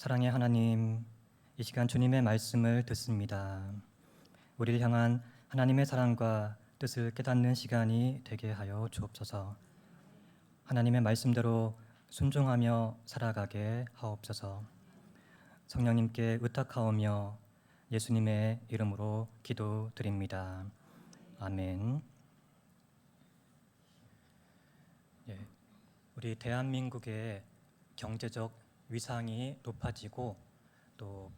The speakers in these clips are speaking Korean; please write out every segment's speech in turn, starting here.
사랑의 하나님, 이 시간 주님의 말씀을 듣습니다. 우리를 향한 하나님의 사랑과 뜻을 깨닫는 시간이 되게 하여 주옵소서. 하나님의 말씀대로 순종하며 살아가게 하옵소서. 성령님께 의탁하오며 예수님의 이름으로 기도드립니다. 아멘. 우리 대한민국의 경제적 위상이 높아지고 또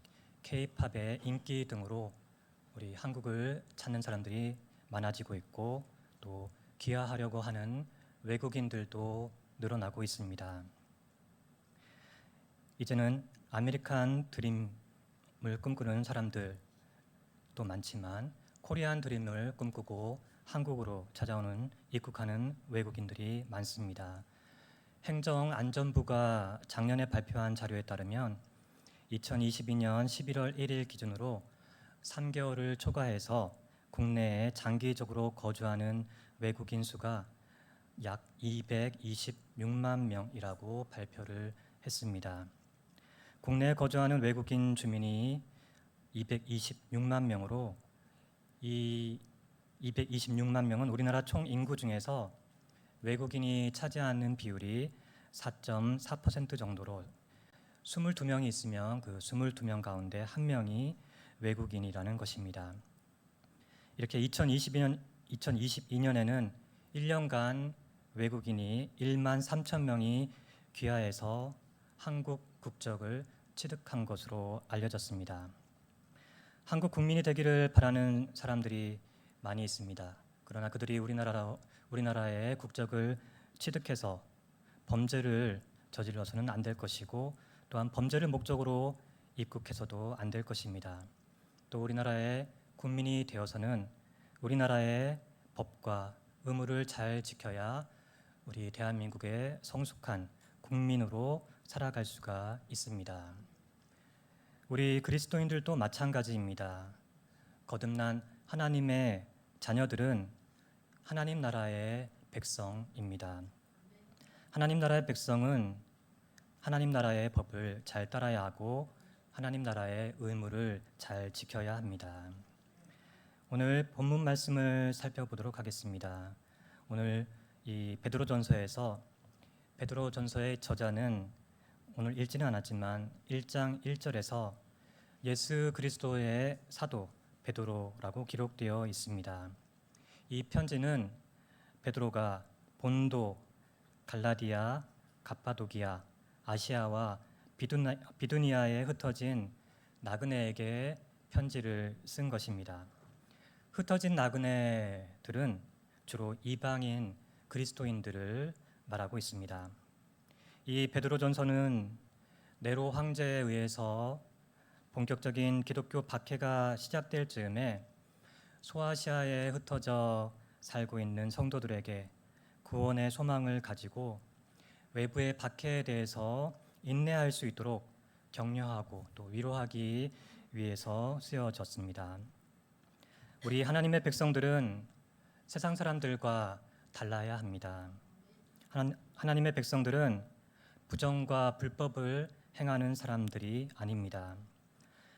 K-팝의 인기 등으로 우리 한국을 찾는 사람들이 많아지고 있고 또 귀화하려고 하는 외국인들도 늘어나고 있습니다. 이제는 아메리칸 드림을 꿈꾸는 사람들도 많지만 코리안 드림을 꿈꾸고 한국으로 찾아오는 입국하는 외국인들이 많습니다. 행정안전부가 작년에 발표한 자료에 따르면 2022년 11월 1일 기준으로 3개월을 초과해서 국내에 장기적으로 거주하는 외국인 수가 약 226만 명이라고 발표를 했습니다. 국내에 거주하는 외국인 주민이 226만 명으로 이 226만 명은 우리나라 총 인구 중에서 외국인이 차지하는 비율이 4.4% 정도로 22명이 있으면 그 22명 가운데 1명이 외국인이라는 것입니다. 이렇게 2022년에는 1년간 외국인이 1만 3천 명이 귀화해서 한국 국적을 취득한 것으로 알려졌습니다. 한국 국민이 되기를 바라는 사람들이 많이 있습니다. 그러나 그들이 우리나라의 국적을 취득해서 범죄를 저질러서는 안 될 것이고 또한 범죄를 목적으로 입국해서도 안 될 것입니다. 또 우리나라의 국민이 되어서는 우리나라의 법과 의무를 잘 지켜야 우리 대한민국의 성숙한 국민으로 살아갈 수가 있습니다. 우리 그리스도인들도 마찬가지입니다. 거듭난 하나님의 자녀들은 하나님 나라의 백성입니다. 하나님 나라의 백성은 하나님 나라의 법을 잘 따라야 하고 하나님 나라의 의무를 잘 지켜야 합니다. 오늘 본문 말씀을 살펴보도록 하겠습니다. 오늘 이 베드로전서에서 베드로전서의 저자는 오늘 읽지는 않았지만 1장 1절에서 예수 그리스도의 사도 베드로라고 기록되어 있습니다. 이 편지는 베드로가 본도, 갈라디아, 갑바도기아, 아시아와 비두니아에 흩어진 나그네에게 편지를 쓴 것입니다. 흩어진 나그네들은 주로 이방인 그리스도인들을 말하고 있습니다. 이 베드로전서는 네로 황제에 의해서 본격적인 기독교 박해가 시작될 즈음에 소아시아에 흩어져 살고 있는 성도들에게 구원의 소망을 가지고 외부의 박해에 대해서 인내할 수 있도록 격려하고 또 위로하기 위해서 쓰여졌습니다. 우리 하나님의 백성들은 세상 사람들과 달라야 합니다. 하나님의 백성들은 부정과 불법을 행하는 사람들이 아닙니다.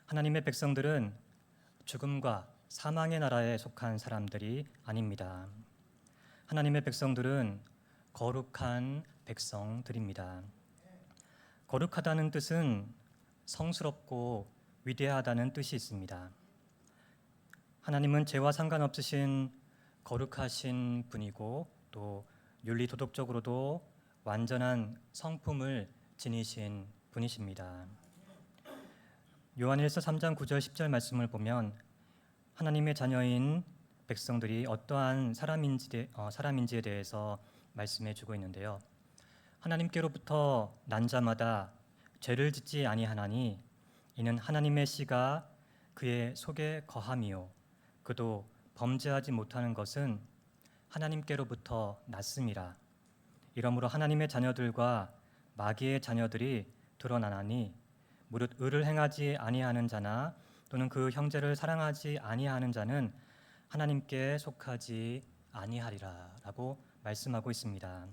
하나님의 백성들은 죽음과 사망의 나라에 속한 사람들이 아닙니다. 하나님의 백성들은 거룩한 백성들입니다. 거룩하다는 뜻은 성스럽고 위대하다는 뜻이 있습니다. 하나님은 죄와 상관없으신 거룩하신 분이고 또 윤리 도덕적으로도 완전한 성품을 지니신 분이십니다. 요한일서 3장 9절 10절 말씀을 보면 하나님의 자녀인 백성들이 어떠한 사람인지에 대해서 말씀해 주고 있는데요. 하나님께로부터 난 자마다 죄를 짓지 아니하나니 이는 하나님의 씨가 그의 속에 거함이요 그도 범죄하지 못하는 것은 하나님께로부터 났음이라. 이러므로 하나님의 자녀들과 마귀의 자녀들이 드러나나니 무릇 의를 행하지 아니하는 자나 또는 그 형제를 사랑하지 아니하는 자는 하나님께 속하지 아니하리라라고 말씀하고 있습니다.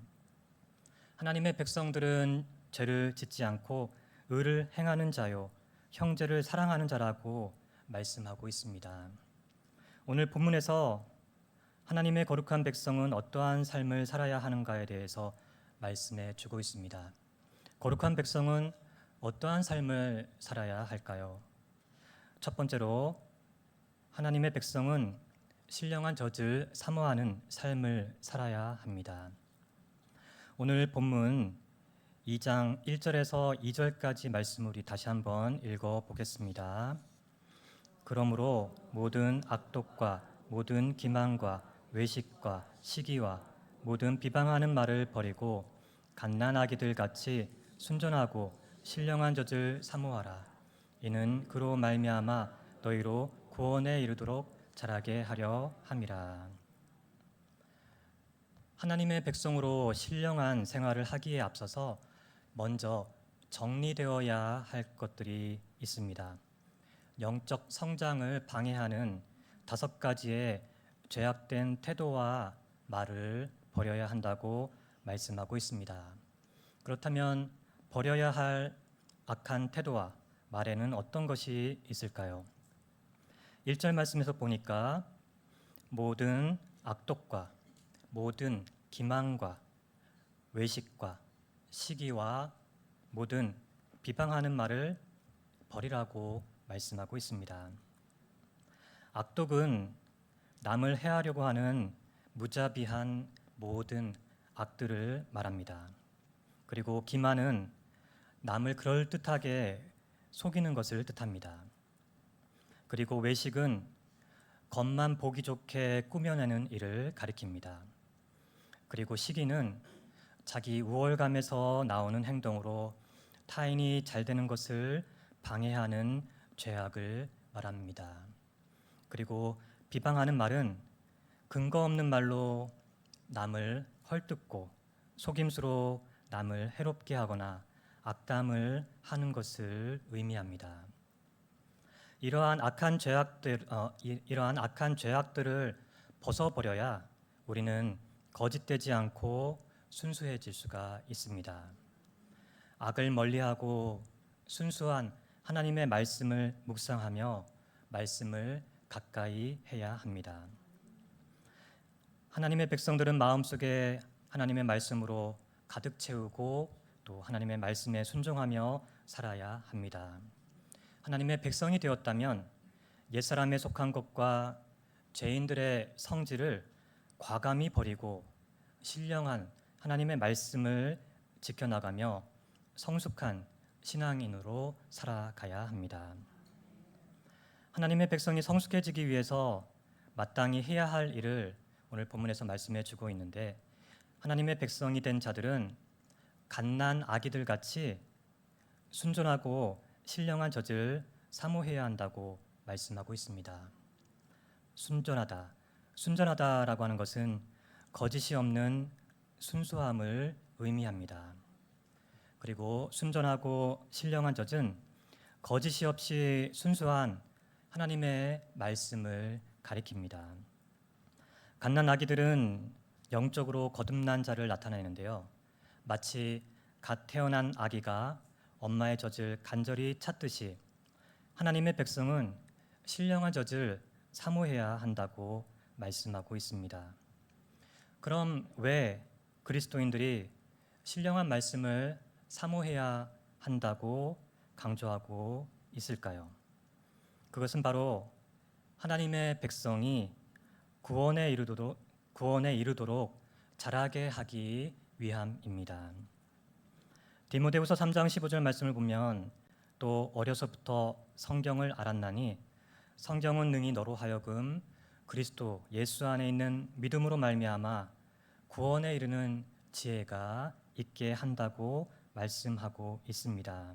하나님의 백성들은 죄를 짓지 않고 의를 행하는 자요 형제를 사랑하는 자라고 말씀하고 있습니다. 오늘 본문에서 하나님의 거룩한 백성은 어떠한 삶을 살아야 하는가에 대해서 말씀해 주고 있습니다. 거룩한 백성은 어떠한 삶을 살아야 할까요? 첫 번째로 하나님의 백성은 신령한 젖을 사모하는 삶을 살아야 합니다. 오늘 본문 2장 1절에서 2절까지 말씀을 우리 다시 한번 읽어 보겠습니다. 그러므로 모든 악독과 모든 기만과 외식과 시기와 모든 비방하는 말을 버리고 갓난아기들 같이 순전하고 신령한 젖을 사모하라. 이는 그로 말미암아 너희로 구원에 이르도록 자라게 하려 함이라. 하나님의 백성으로 신령한 생활을 하기에 앞서서 먼저 정리되어야 할 것들이 있습니다. 영적 성장을 방해하는 5가지의 죄악된 태도와 말을 버려야 한다고 말씀하고 있습니다. 그렇다면 버려야 할 악한 태도와 말에는 어떤 것이 있을까요? 1절 말씀에서 보니까 모든 악독과 모든 기만과 외식과 시기와 모든 비방하는 말을 버리라고 말씀하고 있습니다. 악독은 남을 해하려고 하는 무자비한 모든 악들을 말합니다. 그리고 기만은 남을 그럴듯하게 속이는 것을 뜻합니다. 그리고 외식은 겉만 보기 좋게 꾸며내는 일을 가리킵니다. 그리고 시기는 자기 우월감에서 나오는 행동으로 타인이 잘 되는 것을 방해하는 죄악을 말합니다. 그리고 비방하는 말은 근거 없는 말로 남을 헐뜯고 속임수로 남을 해롭게 하거나 악담을 하는 것을 의미합니다. 이러한 악한 죄악들을 벗어버려야 우리는 거짓되지 않고 순수해질 수가 있습니다. 악을 멀리하고 순수한 하나님의 말씀을 묵상하며 말씀을 가까이 해야 합니다. 하나님의 백성들은 마음속에 하나님의 말씀으로 가득 채우고 또 하나님의 말씀에 순종하며 살아야 합니다. 하나님의 백성이 되었다면 옛사람에 속한 것과 죄인들의 성질을 과감히 버리고 신령한 하나님의 말씀을 지켜나가며 성숙한 신앙인으로 살아가야 합니다. 하나님의 백성이 성숙해지기 위해서 마땅히 해야 할 일을 오늘 본문에서 말씀해 주고 있는데, 하나님의 백성이 된 자들은 갓난 아기들 같이 순전하고 신령한 젖을 사모해야 한다고 말씀하고 있습니다. 순전하다라고 하는 것은 거짓이 없는 순수함을 의미합니다. 그리고 순전하고 신령한 젖은 거짓이 없이 순수한 하나님의 말씀을 가리킵니다. 갓난 아기들은 영적으로 거듭난 자를 나타내는데요. 마치 갓 태어난 아기가 엄마의 젖을 간절히 찾듯이 하나님의 백성은 신령한 젖을 사모해야 한다고 말씀하고 있습니다. 그럼 왜 그리스도인들이 신령한 말씀을 사모해야 한다고 강조하고 있을까요? 그것은 바로 하나님의 백성이 구원에 이르도록 자라게 하기 위함입니다. 디모데후서 3장 15절 말씀을 보면 또 어려서부터 성경을 알았나니 성경은 능히 너로 하여금 그리스도 예수 안에 있는 믿음으로 말미암아 구원에 이르는 지혜가 있게 한다고 말씀하고 있습니다.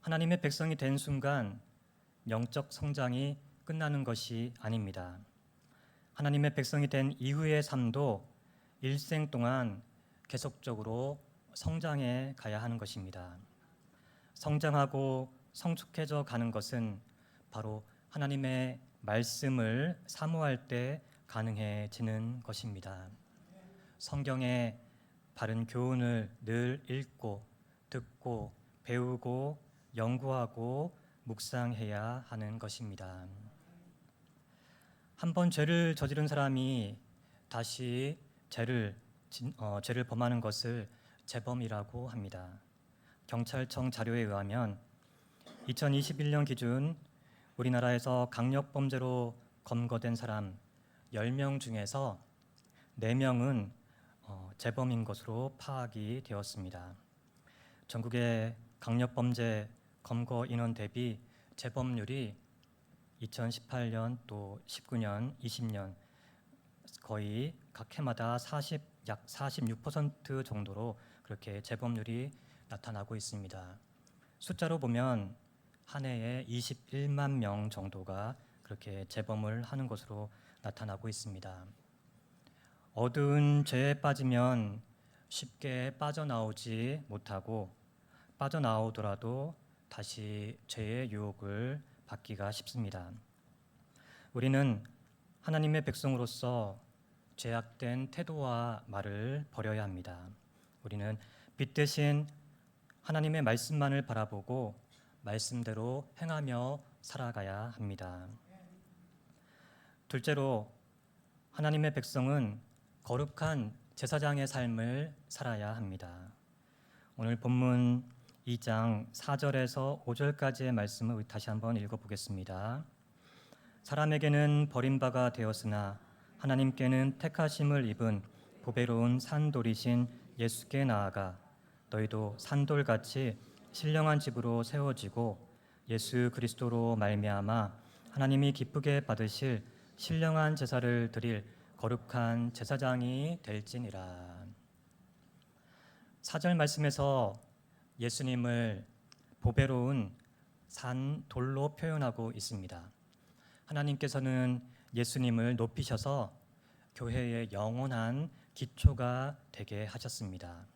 하나님의 백성이 된 순간 영적 성장이 끝나는 것이 아닙니다. 하나님의 백성이 된 이후의 삶도 일생 동안 계속적으로 성장해 가야 하는 것입니다. 성장하고 성숙해져 가는 것은 바로 하나님의 말씀을 사모할 때 가능해지는 것입니다. 성경의 바른 교훈을 늘 읽고 듣고 배우고 연구하고 묵상해야 하는 것입니다. 한 번 죄를 저지른 사람이 다시 죄를 범하는 것을 재범이라고 합니다. 경찰청 자료에 의하면 2021년 기준 우리나라에서 강력범죄로 검거된 사람 10명 중에서 4명은 재범인 것으로 파악이 되었습니다. 전국의 강력범죄 검거 인원 대비 재범률이 2018년 또 19년, 20년 거의 각 해마다 약 46% 정도로 그렇게 재범률이 나타나고 있습니다. 숫자로 보면 한 해에 21만 명 정도가 그렇게 재범을 하는 것으로 나타나고 있습니다. 어두운 죄에 빠지면 쉽게 빠져나오지 못하고 빠져나오더라도 다시 죄의 유혹을 받기가 쉽습니다. 우리는 하나님의 백성으로서 죄악된 태도와 말을 버려야 합니다. 우리는 빛 대신 하나님의 말씀만을 바라보고 말씀대로 행하며 살아가야 합니다. 둘째로 하나님의 백성은 거룩한 제사장의 삶을 살아야 합니다. 오늘 본문 2장 4절에서 5절까지의 말씀을 다시 한번 읽어보겠습니다. 사람에게는 버림바가 되었으나 하나님께는 택하심을 입은 보배로운 산돌이신 예수께 나아가 너희도 산돌같이 신령한 집으로 세워지고 예수 그리스도로 말미암아 하나님이 기쁘게 받으실 신령한 제사를 드릴 거룩한 제사장이 될지니라. 4절 말씀에서 예수님을 보배로운 산돌로 표현하고 있습니다. 하나님께서는 예수님을 높이셔서 교회의 영원한 기초가 되게 하셨습니다.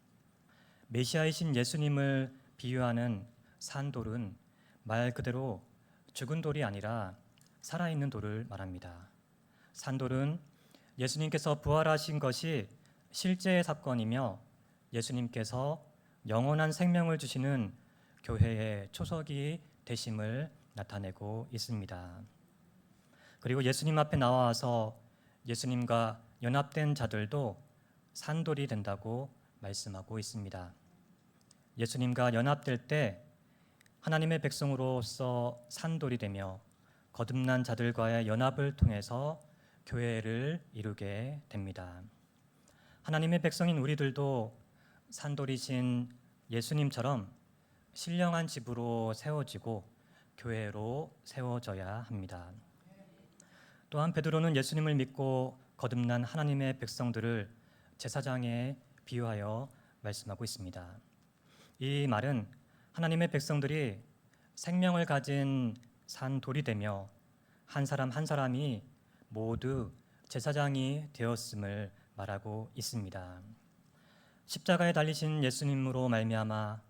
메시아이신 예수님을 비유하는 산돌은 말 그대로 죽은 돌이 아니라 살아있는 돌을 말합니다. 산돌은 예수님께서 부활하신 것이 실제의 사건이며 예수님께서 영원한 생명을 주시는 교회의 초석이 되심을 나타내고 있습니다. 그리고 예수님 앞에 나와서 예수님과 연합된 자들도 산돌이 된다고 말씀하고 있습니다. 예수님과 연합될 때 하나님의 백성으로서 산돌이 되며 거듭난 자들과의 연합을 통해서 교회를 이루게 됩니다. 하나님의 백성인 우리들도 산돌이신 예수님처럼 신령한 집으로 세워지고 교회로 세워져야 합니다. 또한 베드로는 예수님을 믿고 거듭난 하나님의 백성들을 제사장에 비유하여 말씀하고 있습니다. 이 말은 하나님의 백성들이 생명을 가진 산돌이 되며 한 사람 한 사람이 모두 제사장이 되었음을 말하고 있습니다. 십자가에 달리신 예수님으로 말미암아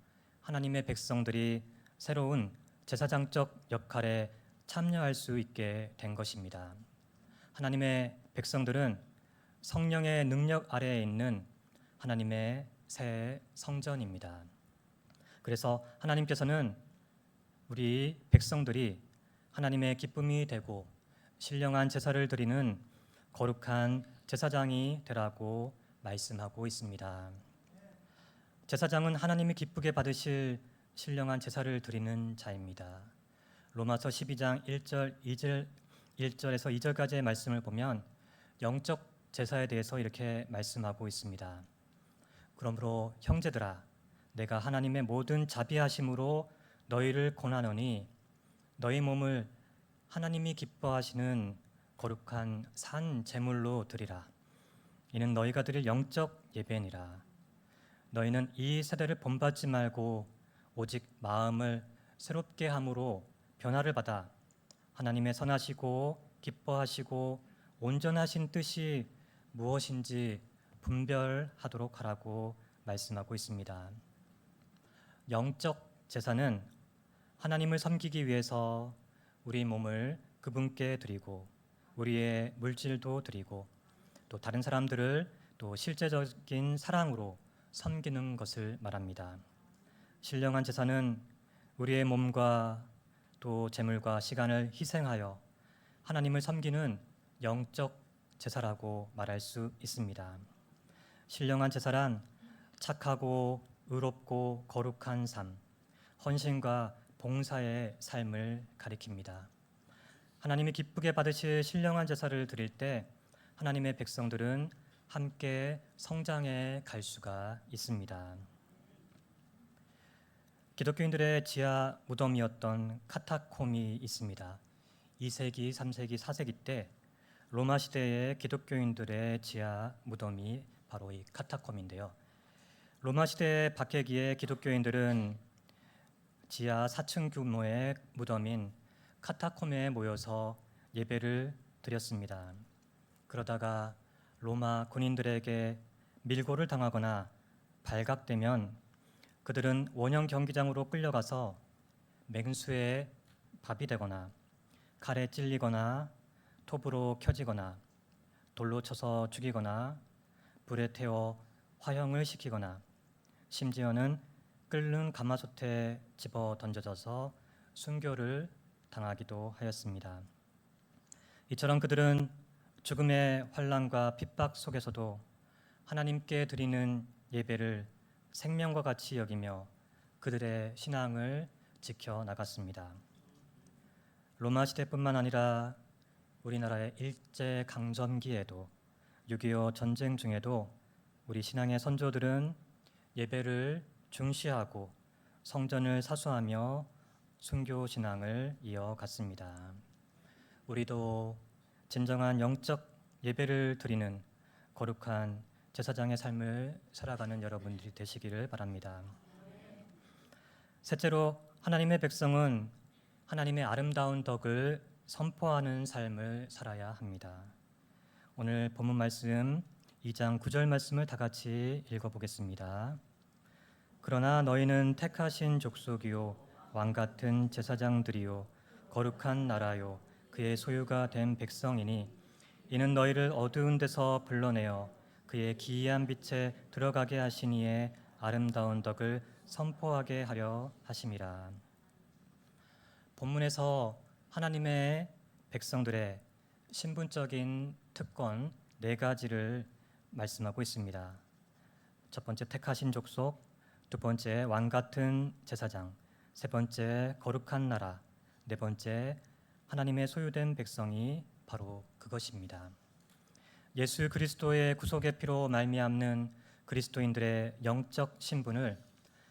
하나님의 백성들이 새로운 제사장적 역할에 참여할 수 있게 된 것입니다. 하나님의 백성들은 성령의 능력 아래에 있는 하나님의 새 성전입니다. 그래서 하나님께서는 우리 백성들이 하나님의 기쁨이 되고 신령한 제사를 드리는 거룩한 제사장이 되라고 말씀하고 있습니다. 제사장은 하나님이 기쁘게 받으실 신령한 제사를 드리는 자입니다. 로마서 12장 1절에서 2절까지의 말씀을 보면 영적 제사에 대해서 이렇게 말씀하고 있습니다. 그러므로 형제들아 내가 하나님의 모든 자비하심으로 너희를 권하노니 너희 몸을 하나님이 기뻐하시는 거룩한 산 제물로 드리라. 이는 너희가 드릴 영적 예배니라. 너희는 이 세대를 본받지 말고 오직 마음을 새롭게 함으로 변화를 받아 하나님의 선하시고 기뻐하시고 온전하신 뜻이 무엇인지 분별하도록 하라고 말씀하고 있습니다. 영적 제사는 하나님을 섬기기 위해서 우리 몸을 그분께 드리고 우리의 물질도 드리고 또 다른 사람들을 또 실제적인 사랑으로 섬기는 것을 말합니다. 신령한 제사는 우리의 몸과 또 재물과 시간을 희생하여 하나님을 섬기는 영적 제사라고 말할 수 있습니다. 신령한 제사란 착하고 의롭고 거룩한 삶, 헌신과 봉사의 삶을 가리킵니다. 하나님이 기쁘게 받으실 신령한 제사를 드릴 때 하나님의 백성들은 함께 성장해 갈 수가 있습니다. 기독교인들의 지하 무덤이었던 카타콤이 있습니다. 2세기, 3세기, 4세기 때 로마 시대의 기독교인들의 지하 무덤이 바로 이 카타콤인데요. 로마 시대 박해기에 기독교인들은 지하 4층 규모의 무덤인 카타콤에 모여서 예배를 드렸습니다. 그러다가 로마 군인들에게 밀고를 당하거나 발각되면 그들은 원형 경기장으로 끌려가서 맹수의 밥이 되거나 칼에 찔리거나 톱으로 켜지거나 돌로 쳐서 죽이거나 불에 태워 화형을 시키거나 심지어는 끓는 가마솥에 집어 던져져서 순교를 당하기도 하였습니다. 이처럼 그들은 죽음의 환난과 핍박 속에서도 하나님께 드리는 예배를 생명과 같이 여기며 그들의 신앙을 지켜나갔습니다. 로마 시대뿐만 아니라 우리나라의 일제 강점기에도 6.25 전쟁 중에도 우리 신앙의 선조들은 예배를 중시하고 성전을 사수하며 순교 신앙을 이어갔습니다. 우리도 진정한 영적 예배를 드리는 거룩한 제사장의 삶을 살아가는 여러분들이 되시기를 바랍니다. 셋째로, 하나님의 백성은 하나님의 아름다운 덕을 선포하는 삶을 살아야 합니다. 오늘 본문 말씀 2장 9절 말씀을 다 같이 읽어보겠습니다. 그러나 너희는 택하신 족속이요 왕같은 제사장들이요 거룩한 나라요 그의 소유가 된 백성이니 이는 너희를 어두운 데서 불러내어 그의 기이한 빛에 들어가게 하시니에 아름다운 덕을 선포하게 하려 하심이라. 본문에서 하나님의 백성들의 신분적인 특권 4가지를 말씀하고 있습니다. 첫 번째, 택하신 족속, 두 번째, 왕같은 제사장, 세 번째, 거룩한 나라, 네 번째, 하나님의 소유된 백성이 바로 그것입니다. 예수 그리스도의 구속의 피로 말미암는 그리스도인들의 영적 신분을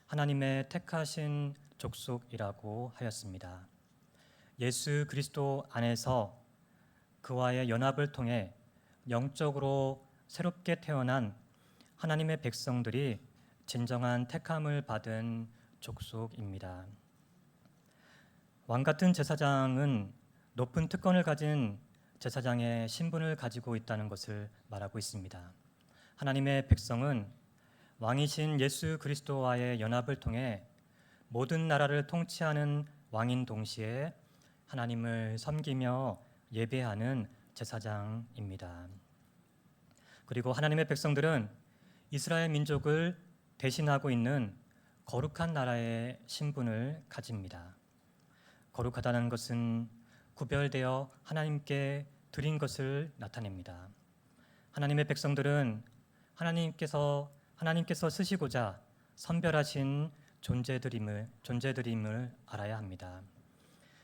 하나님의 택하신 족속이라고 하였습니다. 예수 그리스도 안에서 그와의 연합을 통해 영적으로 새롭게 태어난 하나님의 백성들이 진정한 택함을 받은 족속입니다. 왕같은 제사장은 높은 특권을 가진 제사장의 신분을 가지고 있다는 것을 말하고 있습니다. 하나님의 백성은 왕이신 예수 그리스도와의 연합을 통해 모든 나라를 통치하는 왕인 동시에 하나님을 섬기며 예배하는 제사장입니다. 그리고 하나님의 백성들은 이스라엘 민족을 대신하고 있는 거룩한 나라의 신분을 가집니다. 거룩하다는 것은 구별되어 하나님께 드린 것을 나타냅니다. 하나님의 백성들은 하나님께서 쓰시고자 선별하신 존재들임을 알아야 합니다.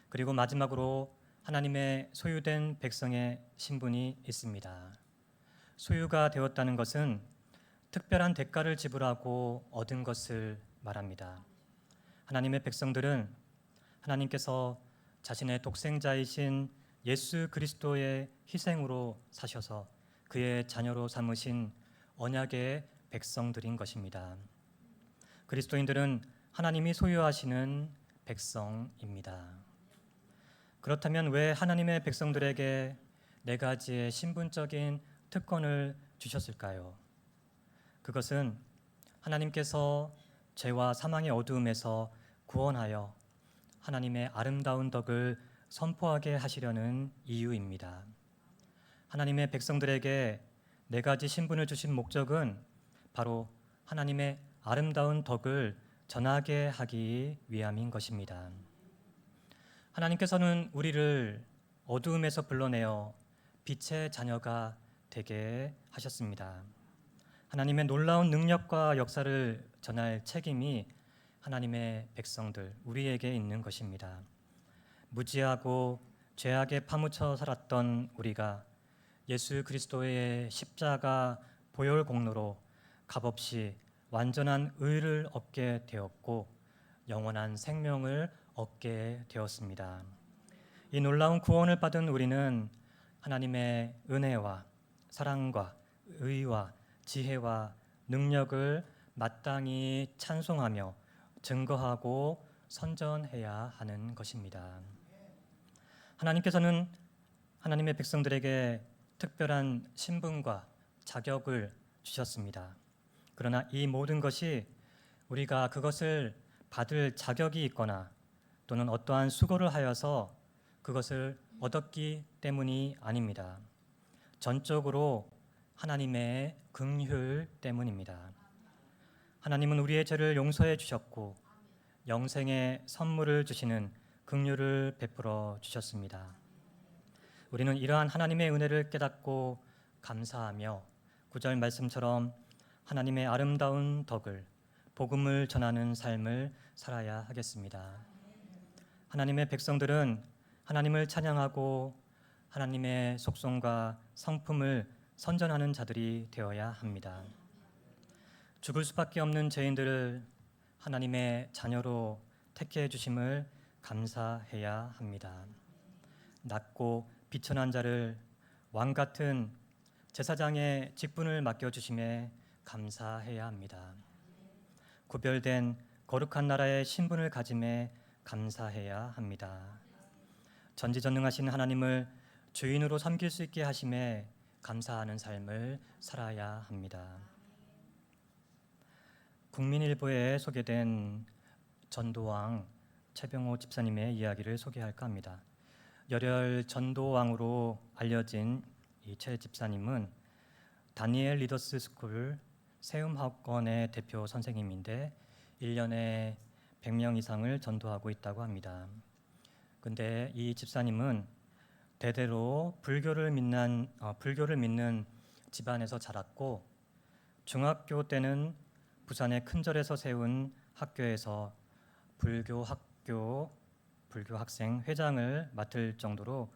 그리고 마지막으로 하나님의 소유된 백성의 신분이 있습니다. 소유가 되었다는 것은 특별한 대가를 지불하고 얻은 것을 말합니다. 하나님의 백성들은 하나님께서 자신의 독생자이신 예수 그리스도의 희생으로 사셔서 그의 자녀로 삼으신 언약의 백성들인 것입니다. 그리스도인들은 하나님이 소유하시는 백성입니다. 그렇다면 왜 하나님의 백성들에게 4가지의 신분적인 특권을 주셨을까요? 그것은 하나님께서 죄와 사망의 어두움에서 구원하여 하나님의 아름다운 덕을 선포하게 하시려는 이유입니다. 하나님의 백성들에게 4가지 신분을 주신 목적은 바로 하나님의 아름다운 덕을 전하게 하기 위함인 것입니다. 하나님께서는 우리를 어두움에서 불러내어 빛의 자녀가 되게 하셨습니다. 하나님의 놀라운 능력과 역사를 전할 책임이 하나님의 백성들, 우리에게 있는 것입니다. 무지하고 죄악에 파묻혀 살았던 우리가 예수 그리스도의 십자가 보혈 공로로 값없이 완전한 의를 얻게 되었고 영원한 생명을 얻게 되었습니다. 이 놀라운 구원을 받은 우리는 하나님의 은혜와 사랑과 의와 지혜와 능력을 마땅히 찬송하며 증거하고 선전해야 하는 것입니다. 하나님께서는 하나님의 백성들에게 특별한 신분과 자격을 주셨습니다. 그러나 이 모든 것이 우리가 그것을 받을 자격이 있거나 또는 어떠한 수고를 하여서 그것을 얻었기 때문이 아닙니다. 전적으로 하나님의 긍휼 때문입니다. 하나님은 우리의 죄를 용서해 주셨고 영생의 선물을 주시는 긍휼을 베풀어 주셨습니다. 우리는 이러한 하나님의 은혜를 깨닫고 감사하며 9절 말씀처럼 하나님의 아름다운 덕을 복음을 전하는 삶을 살아야 하겠습니다. 하나님의 백성들은 하나님을 찬양하고 하나님의 속성과 성품을 선전하는 자들이 되어야 합니다. 죽을 수밖에 없는 죄인들을 하나님의 자녀로 택해 주심을 감사해야 합니다. 낮고 비천한 자를 왕 같은 제사장의 직분을 맡겨주심에 감사해야 합니다. 구별된 거룩한 나라의 신분을 가짐에 감사해야 합니다. 전지전능하신 하나님을 주인으로 섬길 수 있게 하심에 감사하는 삶을 살아야 합니다. 국민일보에 소개된 전도왕 최병호 집사님의 이야기를 소개할까 합니다. 열혈 전도왕으로 알려진 이 최 집사님은 다니엘 리더스 스쿨 세움학원의 대표 선생님인데 1년에 100명 이상을 전도하고 있다고 합니다. 근데 이 집사님은 대대로 불교를 믿는 집안에서 자랐고 중학교 때는 부산의 큰절에서 세운 학교에서 불교 학생 회장을 맡을 정도로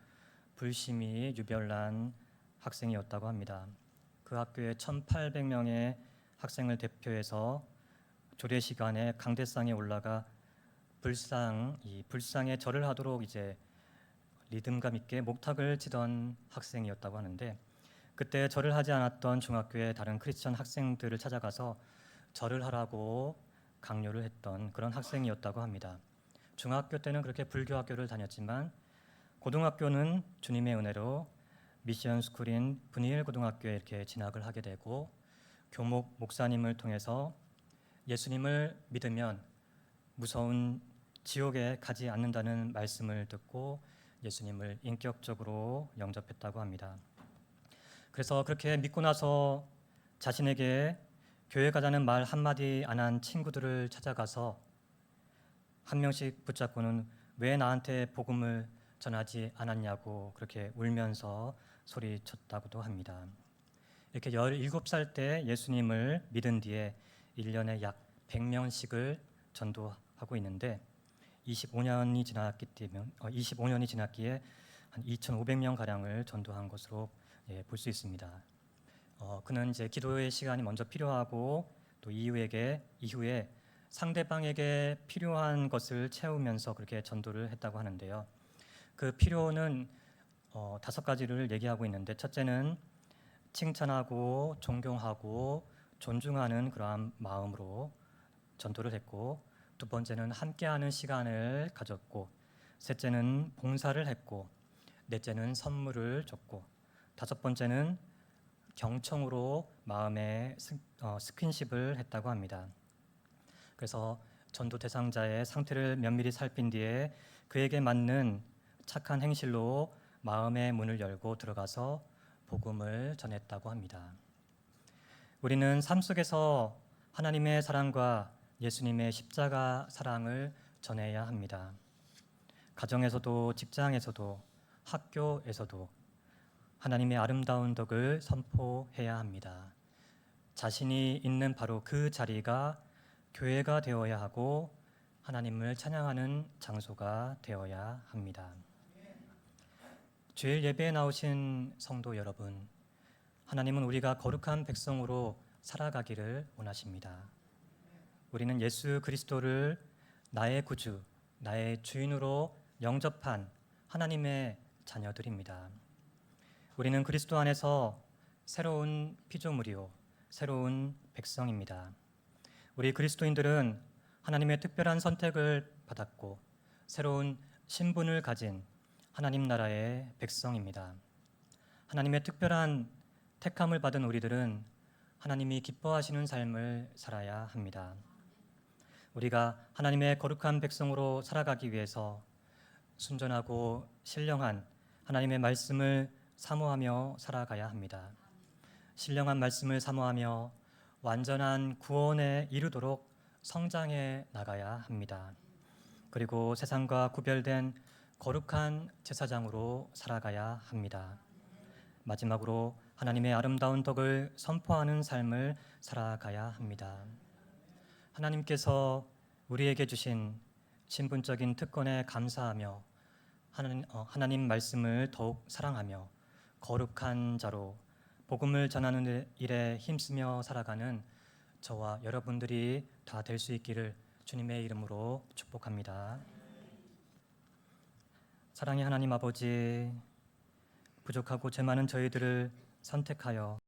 불심이 유별난 학생이었다고 합니다. 그 학교에 1,800명의 학생을 대표해서 조례 시간에 강대상에 올라가 불상에 절을 하도록 이제 리듬감 있게 목탁을 치던 학생이었다고 하는데 그때 절을 하지 않았던 중학교의 다른 크리스천 학생들을 찾아가서 절을 하라고 강요를 했던 그런 학생이었다고 합니다. 중학교 때는 그렇게 불교 학교를 다녔지만 고등학교는 주님의 은혜로 미션 스쿨인 분이엘 고등학교에 이렇게 진학을 하게 되고 교목 목사님을 통해서 예수님을 믿으면 무서운 지옥에 가지 않는다는 말씀을 듣고 예수님을 인격적으로 영접했다고 합니다. 그래서 그렇게 믿고 나서 자신에게 교회 가자는 말 한마디 안 한 친구들을 찾아가서 한 명씩 붙잡고는 왜 나한테 복음을 전하지 않았냐고 그렇게 울면서 소리쳤다고도 합니다. 이렇게 17살 때 예수님을 믿은 뒤에 1년에 약 100명씩을 전도하고 있는데 25년이 지났기에 한 2,500명 가량을 전도한 것으로 볼 수 있습니다. 그는 이제 기도의 시간이 먼저 필요하고 또 이후에 상대방에게 필요한 것을 채우면서 그렇게 전도를 했다고 하는데요. 그 필요는 5가지를 얘기하고 있는데 첫째는 칭찬하고 존경하고 존중하는 그러한 마음으로 전도를 했고 두 번째는 함께하는 시간을 가졌고 셋째는 봉사를 했고 넷째는 선물을 줬고 다섯 번째는 경청으로 마음의 스킨십을 했다고 합니다. 그래서 전도 대상자의 상태를 면밀히 살핀 뒤에 그에게 맞는 착한 행실로 마음의 문을 열고 들어가서 복음을 전했다고 합니다. 우리는 삶 속에서 하나님의 사랑과 예수님의 십자가 사랑을 전해야 합니다. 가정에서도 직장에서도 학교에서도 하나님의 아름다운 덕을 선포해야 합니다. 자신이 있는 바로 그 자리가 교회가 되어야 하고 하나님을 찬양하는 장소가 되어야 합니다. 주일 예배에 나오신 성도 여러분, 하나님은 우리가 거룩한 백성으로 살아가기를 원하십니다. 우리는 예수 그리스도를 나의 구주, 나의 주인으로 영접한 하나님의 자녀들입니다. 우리는 그리스도 안에서 새로운 피조물이요, 새로운 백성입니다. 우리 그리스도인들은 하나님의 특별한 선택을 받았고 새로운 신분을 가진 하나님 나라의 백성입니다. 하나님의 특별한 택함을 받은 우리들은 하나님이 기뻐하시는 삶을 살아야 합니다. 우리가 하나님의 거룩한 백성으로 살아가기 위해서 순전하고 신령한 하나님의 말씀을 사모하며 살아가야 합니다. 신령한 말씀을 사모하며 완전한 구원에 이르도록 성장해 나가야 합니다. 그리고 세상과 구별된 거룩한 제사장으로 살아가야 합니다. 마지막으로 하나님의 아름다운 덕을 선포하는 삶을 살아가야 합니다. 하나님께서 우리에게 주신 신분적인 특권에 감사하며 하나님 말씀을 더욱 사랑하며 거룩한 자로 복음을 전하는 일에 힘쓰며 살아가는 저와 여러분들이 다 될 수 있기를 주님의 이름으로 축복합니다. 사랑의 하나님 아버지, 부족하고 죄 많은 저희들을 선택하여